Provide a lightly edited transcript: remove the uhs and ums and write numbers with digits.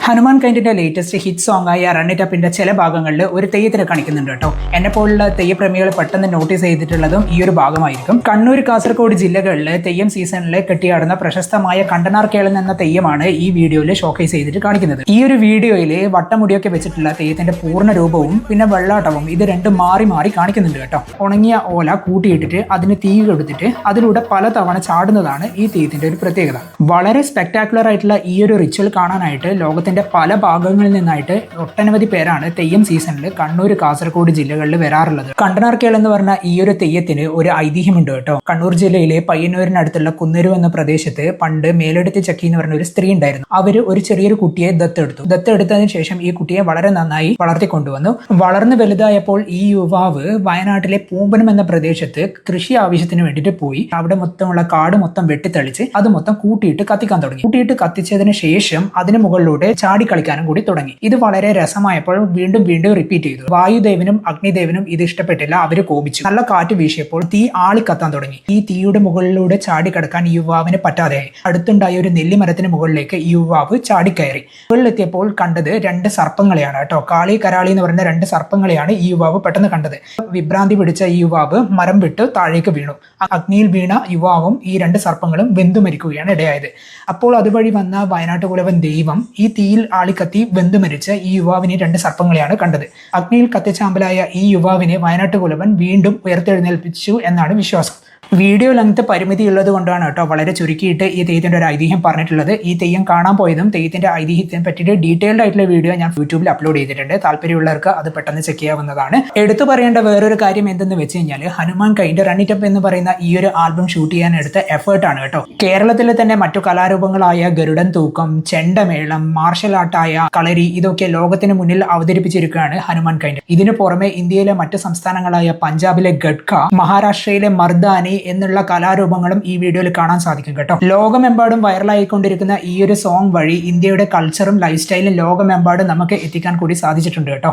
Hanuman കൈൻഡിന്റെ latest hit song ആയ run it അപ്പിന്റെ ചില ഭാഗങ്ങളിൽ ഒരു തെയ്യത്തിനെ കാണിക്കുന്നുണ്ട് കേട്ടോ. എന്നെ പോലുള്ള തെയ്യപ്രേമികൾ പെട്ടെന്ന് നോട്ടീസ് ചെയ്തിട്ടുള്ളതും ഈ ഒരു ഭാഗമായിരിക്കും. കണ്ണൂർ, കാസർഗോഡ് ജില്ലകളിലെ തെയ്യം സീസണിലെ കെട്ടിയാടുന്ന പ്രശസ്തമായ കണ്ടനാർ കേളൻ എന്ന തെയ്യമാണ് ഈ വീഡിയോയിൽ ഷോക്കേസ് ചെയ്തിട്ട് കാണിക്കുന്നത്. ഈ ഒരു വീഡിയോയിൽ വട്ടമുടിയൊക്കെ വെച്ചിട്ടുള്ള തെയ്യത്തിന്റെ പൂർണ്ണ രൂപവും പിന്നെ വെള്ളാട്ടവും ഇത് രണ്ടും മാറി മാറി കാണിക്കുന്നുണ്ട് കേട്ടോ. ഉണങ്ങിയ ഓല കൂട്ടിയിട്ടിട്ട് അതിന് തീ കൊടുത്തിട്ട് അതിലൂടെ പലതവണ ചാടുന്നതാണ് ഈ തെയ്യത്തിന്റെ ഒരു പ്രത്യേകത. വളരെ സ്പെക്ടാക്കുലർ ആയിട്ടുള്ള ഈ ഒരു റിച്വൽ കാണാനായിട്ട് ലോകത്തിന്റെ പല ഭാഗങ്ങളിൽ നിന്നായിട്ട് ഒട്ടനവധി പേരാണ് തെയ്യം സീസണിൽ കണ്ണൂർ, കാസർഗോഡ് ജില്ലകളിൽ വരാറുള്ളത്. കണ്ടനാർക്കേൾ എന്ന് പറഞ്ഞ ഈ ഒരു തെയ്യത്തിന് ഒരു ഐതിഹ്യമുണ്ട് കേട്ടോ. കണ്ണൂർ ജില്ലയിലെ പയ്യന്നൂരിനടുത്തുള്ള കുന്നേരു എന്ന പ്രദേശത്ത് പണ്ട് മേലെടുത്ത് ചക്കി എന്ന് പറഞ്ഞ ഒരു സ്ത്രീ ഉണ്ടായിരുന്നു. അവര് ഒരു ചെറിയൊരു കുട്ടിയെ ദത്തെടുത്തതിന് ശേഷം ഈ കുട്ടിയെ വളരെ നന്നായി വളർത്തിക്കൊണ്ടുവന്നു. വളർന്നു വലുതായപ്പോൾ ഈ യുവാവ് വയനാട്ടിലെ പൂമ്പനം എന്ന പ്രദേശത്ത് കൃഷി ആവശ്യത്തിന് വേണ്ടിയിട്ട് പോയി. അവിടെ മൊത്തമുള്ള കാട് മൊത്തം വെട്ടിത്തെളിച്ച് അത് മൊത്തം കൂട്ടിയിട്ട് കത്തിക്കാൻ തുടങ്ങി. കൂട്ടിയിട്ട് കത്തിച്ചതിന് ശേഷം അതിന് മുകളിലൂടെ ചാടിക്കളിക്കാനും കൂടി തുടങ്ങി. ഇത് വളരെ രസമായപ്പോൾ വീണ്ടും റിപ്പീറ്റ് ചെയ്തു. വായുദേവനും അഗ്നിദേവനും ഇത് ഇഷ്ടപ്പെട്ടില്ല. അവര് കോപിച്ചു. നല്ല കാറ്റ് വീശിയപ്പോൾ തീ ആളിക്കത്താൻ തുടങ്ങി. ഈ തീയുടെ മുകളിലൂടെ ചാടിക്കടക്കാൻ ഈ യുവാവിന് പറ്റാതെയായി. അടുത്തുണ്ടായ ഒരു നെല്ലിമരത്തിന് മുകളിലേക്ക് ഈ യുവാവ് ചാടിക്കയറി. മുകളിലെത്തിയപ്പോൾ കണ്ടത് രണ്ട് സർപ്പങ്ങളെയാണ് കേട്ടോ. കാളി, കരാളി എന്ന് പറയുന്ന രണ്ട് സർപ്പങ്ങളെയാണ് ഈ യുവാവ് പെട്ടെന്ന് കണ്ടത്. വിഭ്രാന്തി പിടിച്ച ഈ യുവാവ് മരം വിട്ട് താഴേക്ക് വീണു. അഗ്നിയിൽ വീണ യുവാവും ഈ രണ്ട് സർപ്പങ്ങളും വെന്തു മരിക്കുകയാണ് ഇടയായത്. അപ്പോൾ അതുവഴി വന്ന വയനാട്ടുകുലവൻ ദൈവം ഈ തീയിൽ ആളിക്കത്തി വെന്തു മരിച്ച ഈ യുവാവിനെ രണ്ട് സർപ്പങ്ങളെയാണ് കണ്ടത്. അഗ്നിയിൽ കത്തിച്ചാമ്പലായ ഈ യുവാവിനെ വയനാട്ടുകുലവൻ വീണ്ടും ഉയർത്തെഴുന്നേൽപ്പിച്ചു എന്നാണ് വിശ്വാസം. വീഡിയോ ലെങ്ത് പരിമിതി ഉള്ളത് കൊണ്ടാണ് കേട്ടോ വളരെ ചുരുക്കിയിട്ട് ഈ തെയ്യത്തിന്റെ ഒരു ഐതിഹ്യം പറഞ്ഞിട്ടുള്ളത്. ഈ തെയ്യം കാണാൻ പോയതും തെയ്യത്തിന്റെ ഐതിഹ്യത്തിനെ പറ്റിയിട്ട് ഡീറ്റെയിൽഡ് ആയിട്ടുള്ള വീഡിയോ ഞാൻ യൂട്യൂബിൽ അപ്ലോഡ് ചെയ്തിട്ടുണ്ട്. താല്പര്യമുള്ളവർക്ക് അത് പെട്ടെന്ന് ചെക്ക് ചെയ്യാവുന്നതാണ്. എടുത്തു പറയേണ്ട വേറൊരു കാര്യം എന്തെന്ന് വെച്ച് കഴിഞ്ഞാൽ Hanuman kind run it up എന്ന് പറയുന്ന ഈ ഒരു ആൽബം ഷൂട്ട് ചെയ്യാൻ എടുത്ത എഫേർട്ടാണ് കേട്ടോ. കേരളത്തിലെ തന്നെ മറ്റു കലാരൂപങ്ങളായ ഗരുഡൻ തൂക്കം, ചെണ്ടമേളം, മാർഷൽ ആർട്ടായ കളരി ഇതൊക്കെ ലോകത്തിന് മുന്നിൽ അവതരിപ്പിച്ചിരിക്കുകയാണ് ഹനുമാൻ കൈൻഡ്. ഇതിനു പുറമെ ഇന്ത്യയിലെ മറ്റു സംസ്ഥാനങ്ങളായ പഞ്ചാബിലെ ഗഡ്ക, മഹാരാഷ്ട്രയിലെ മർദാനി എന്നുള്ള കലാരൂപങ്ങളും ഈ വീഡിയോയിൽ കാണാൻ സാധിക്കും കേട്ടോ. ലോകമെമ്പാടും വൈറലായിക്കൊണ്ടിരിക്കുന്ന ഈ ഒരു സോങ് വഴി ഇന്ത്യയുടെ കൾച്ചറും ലൈഫ് സ്റ്റൈലും ലോകമെമ്പാടും നമുക്ക് എത്തിക്കാൻ കൂടി സാധിച്ചിട്ടുണ്ട് കേട്ടോ.